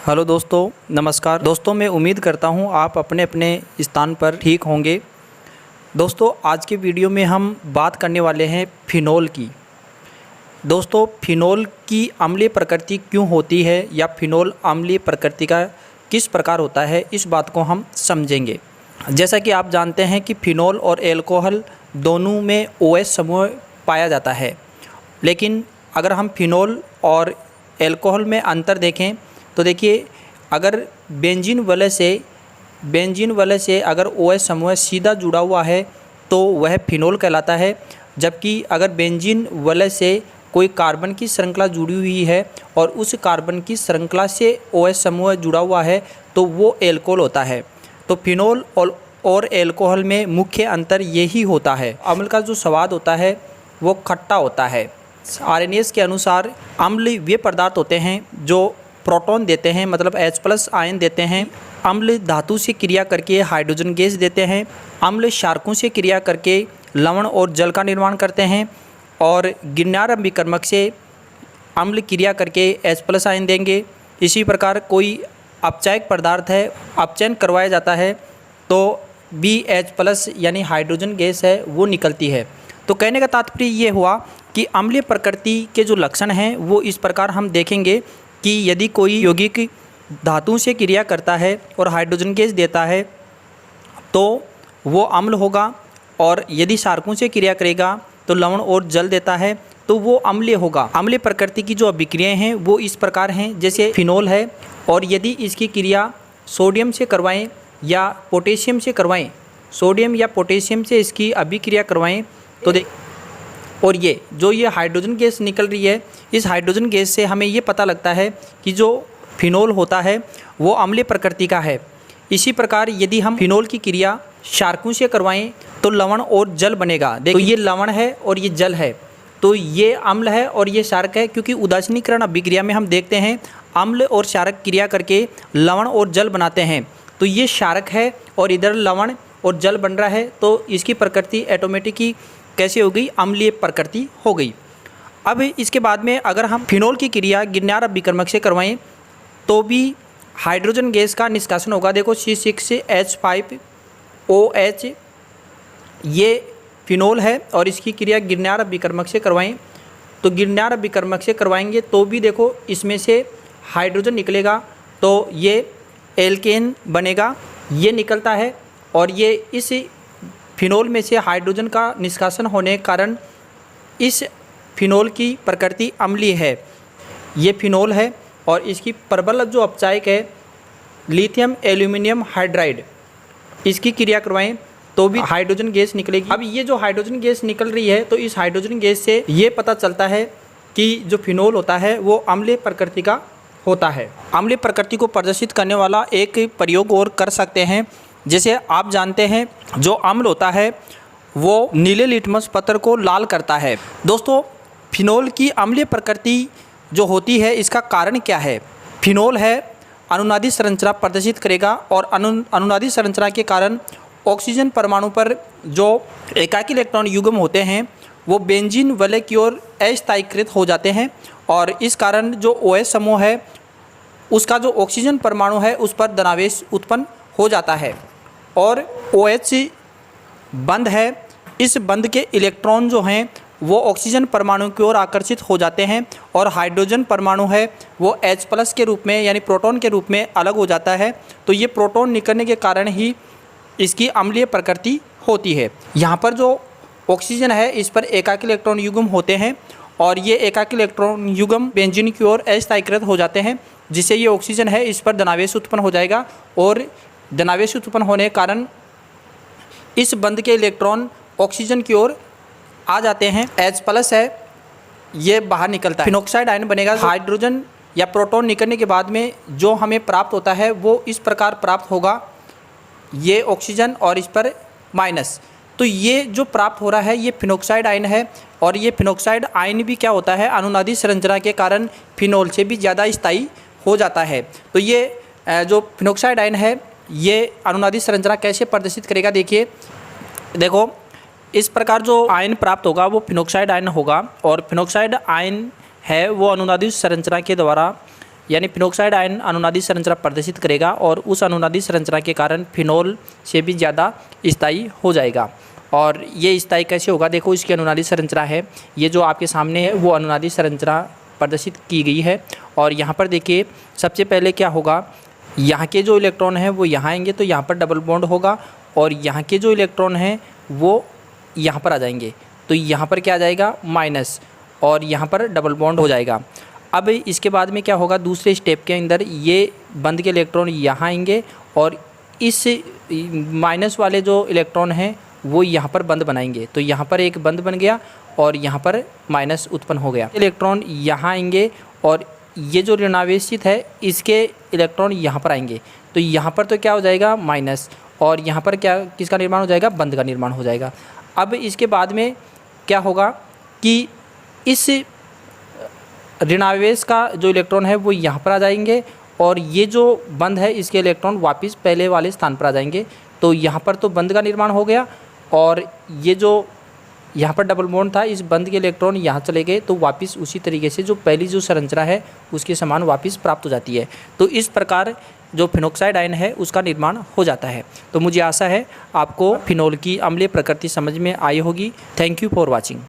Hello दोस्तों, नमस्कार दोस्तों। मैं उम्मीद करता हूँ आप अपने अपने स्थान पर ठीक होंगे। दोस्तों, आज के वीडियो में हम बात करने वाले हैं फिनोल की। दोस्तों, फिनोल की अम्लीय प्रकृति क्यों होती है या फिनोल अम्लीय प्रकृति का किस प्रकार होता है, इस बात को हम समझेंगे। जैसा कि आप जानते हैं कि फिनोल और एल्कोहल दोनों में OH समूह पाया जाता है, लेकिन अगर हम फिनोल और एल्कोहल में अंतर देखें तो देखिए, अगर बेंजीन वलय से अगर OH समूह सीधा जुड़ा हुआ है तो वह फिनोल कहलाता है। जबकि अगर बेंजीन वलय से कोई कार्बन की श्रृंखला जुड़ी हुई है और उस कार्बन की श्रृंखला से OH समूह जुड़ा हुआ है तो वो एल्कोहल होता है। तो फिनोल और एल्कोहल में मुख्य अंतर यही होता है। अम्ल का जो स्वाद होता है वो खट्टा होता है। आरएनएस के अनुसार अम्ल वे पदार्थ होते हैं जो प्रोटॉन देते हैं, मतलब H+ आयन देते हैं। अम्ल धातु से क्रिया करके हाइड्रोजन गैस देते हैं। अम्ल क्षारकों से क्रिया करके लवण और जल का निर्माण करते हैं। और गिरनार अभिकर्मक से अम्ल क्रिया करके H+ आयन देंगे। इसी प्रकार कोई अपचायक पदार्थ है, अपचयन करवाया जाता है तो BH+ यानी हाइड्रोजन गैस है वो निकलती है। तो कहने का तात्पर्य ये हुआ कि अम्लीय प्रकृति के जो लक्षण हैं वो इस प्रकार हम देखेंगे कि यदि कोई यौगिक धातु से क्रिया करता है और हाइड्रोजन गैस देता है तो वो अम्ल होगा, और यदि क्षारकों से क्रिया करेगा तो लवण और जल देता है तो वो अम्लीय होगा। अम्लीय प्रकृति की जो अभिक्रियाएं हैं वो इस प्रकार हैं, जैसे फिनोल है, और यदि इसकी क्रिया सोडियम से करवाएं या पोटेशियम से करवाएं, सोडियम या पोटेशियम से इसकी अभिक्रिया करवाएं तो और ये हाइड्रोजन गैस निकल रही है, इस हाइड्रोजन गैस से हमें ये पता लगता है कि जो फिनोल होता है वो अम्लीय प्रकृति का है। इसी प्रकार यदि हम फिनोल की क्रिया क्षारकों से करवाएं तो लवण और जल बनेगा। देखो, ये लवण है और ये जल है, तो ये अम्ल है और ये क्षारक है, क्योंकि उदासीनीकरण अभिक्रिया में हम देखते हैं अम्ल और क्षारक क्रिया करके लवण और जल बनाते हैं। तो ये क्षारक है और इधर लवण और जल बन रहा है, तो इसकी प्रकृति ऑटोमेटिक ही कैसे हो गई, अम्लीय प्रकृति हो गई। अब इसके बाद में अगर हम फिनोल की क्रिया गिरनार अभिकर्मक से करवाएं तो भी हाइड्रोजन गैस का निष्कासन होगा। देखो, C6H5OH ये फिनोल है और इसकी क्रिया गिरनार अभिकर्मक से करवाएं तो गिरनार अभिकर्मक से करवाएंगे तो भी देखो इसमें से हाइड्रोजन निकलेगा, तो ये एल्केन बनेगा, ये निकलता है। और ये इस फिनोल में से हाइड्रोजन का निष्कासन होने के कारण इस फिनोल की प्रकृति अम्लीय है। ये फिनोल है और इसकी प्रबल जो अपचायक है लिथियम एल्यूमिनियम हाइड्राइड, इसकी क्रिया करवाएं तो भी हाइड्रोजन गैस निकलेगी। अब ये जो हाइड्रोजन गैस निकल रही है तो इस हाइड्रोजन गैस से ये पता चलता है कि जो फिनोल होता है वो अम्लीय प्रकृति का होता है। अम्लीय प्रकृति को प्रदर्शित करने वाला एक प्रयोग और कर सकते हैं। जैसे आप जानते हैं जो अम्ल होता है वो नीले लिटमस पत्र को लाल करता है। दोस्तों, फिनोल की अम्लीय प्रकृति जो होती है इसका कारण क्या है? फिनोल है अनुनादी संरचना प्रदर्शित करेगा और अनुनादी संरचना के कारण ऑक्सीजन परमाणु पर जो एकाकी इलेक्ट्रॉन युग्म होते हैं वो बेंजीन वलय की ओर अस्थायीकृत हो जाते हैं, और इस कारण जो OH समूह है उसका जो ऑक्सीजन परमाणु है उस पर धनावेश उत्पन्न हो जाता है। और OH बंध है, इस बंध के इलेक्ट्रॉन जो हैं वो ऑक्सीजन परमाणु की ओर आकर्षित हो जाते हैं, और हाइड्रोजन परमाणु है वो H+ के रूप में यानी प्रोटॉन के रूप में अलग हो जाता है। तो ये प्रोटॉन निकलने के कारण ही इसकी अम्लीय प्रकृति होती है। यहाँ पर जो ऑक्सीजन है इस पर एकाकी इलेक्ट्रॉन युग्म होते हैं और ये एकाकी इलेक्ट्रॉन युग्म बेंजीन की ओर अस्थायीकृत हो जाते हैं, जिससे ये ऑक्सीजन है इस पर धनावेश उत्पन्न हो जाएगा, और धनावेश उत्पन्न होने के कारण इस बंध के इलेक्ट्रॉन ऑक्सीजन की ओर आ जाते हैं। H+ है ये बाहर निकलता है, फिनोक्साइड आयन बनेगा। हाइड्रोजन या प्रोटॉन निकलने के बाद में जो हमें प्राप्त होता है वो इस प्रकार प्राप्त होगा, ये ऑक्सीजन और इस पर माइनस। तो ये जो प्राप्त हो रहा है ये फिनोक्साइड आयन है, और ये फिनोक्साइड आयन भी क्या होता है, अनुनादी संरचना के कारण फिनोल से भी ज़्यादा स्थायी हो जाता है। तो ये जो फिनोक्साइड आयन है ये अनुनादी संरचना कैसे प्रदर्शित करेगा, देखो इस प्रकार जो आयन प्राप्त होगा वो फिनोक्साइड आयन होगा, और फिनोक्साइड आयन है वो अनुनादी संरचना के द्वारा यानी फिनोक्साइड आयन अनुनादी संरचना प्रदर्शित करेगा और उस अनुनादी संरचना के कारण फिनोल से भी ज़्यादा स्थायी हो जाएगा। और ये स्थायी कैसे होगा, देखो इसकी अनुनादी संरचना है, ये जो आपके सामने है वो अनुनादी संरचना प्रदर्शित की गई है। और यहाँ पर देखिए सबसे पहले क्या होगा, यहाँ के जो इलेक्ट्रॉन हैं वो यहाँ आएंगे तो यहाँ पर डबल बॉन्ड होगा, और यहाँ के जो इलेक्ट्रॉन हैं वो यहाँ पर आ जाएंगे तो यहाँ पर क्या आ जाएगा माइनस, और यहाँ पर डबल बॉन्ड हो जाएगा। अब इसके बाद में क्या होगा, दूसरे स्टेप के अंदर ये बंद के इलेक्ट्रॉन यहाँ आएंगे और इस माइनस वाले जो इलेक्ट्रॉन हैं वो यहाँ पर बंद बनाएंगे, तो यहाँ पर एक बंद बन गया और यहाँ पर माइनस उत्पन्न हो गया। इलेक्ट्रॉन यहाँ आएंगे और ये जो ऋणावेशित है इसके इलेक्ट्रॉन यहाँ पर आएंगे, तो यहाँ पर तो क्या हो जाएगा माइनस, और यहाँ पर क्या किसका निर्माण हो जाएगा, बंद का निर्माण हो जाएगा। अब इसके बाद में क्या होगा कि इस ऋणावेश का जो इलेक्ट्रॉन है वो यहाँ पर आ जाएंगे और ये जो बंद है इसके इलेक्ट्रॉन वापस पहले वाले स्थान पर आ जाएंगे, तो यहाँ पर तो बंद का निर्माण हो गया, और ये जो यहाँ पर डबल बॉन्ड था इस बंद के इलेक्ट्रॉन यहाँ चले गए तो वापस उसी तरीके से जो पहली जो संरचना है उसके समान वापस प्राप्त हो जाती है। तो इस प्रकार जो फिनोक्साइड आयन है उसका निर्माण हो जाता है। तो मुझे आशा है आपको फिनोल की अम्लीय प्रकृति समझ में आई होगी। Thank you for watching.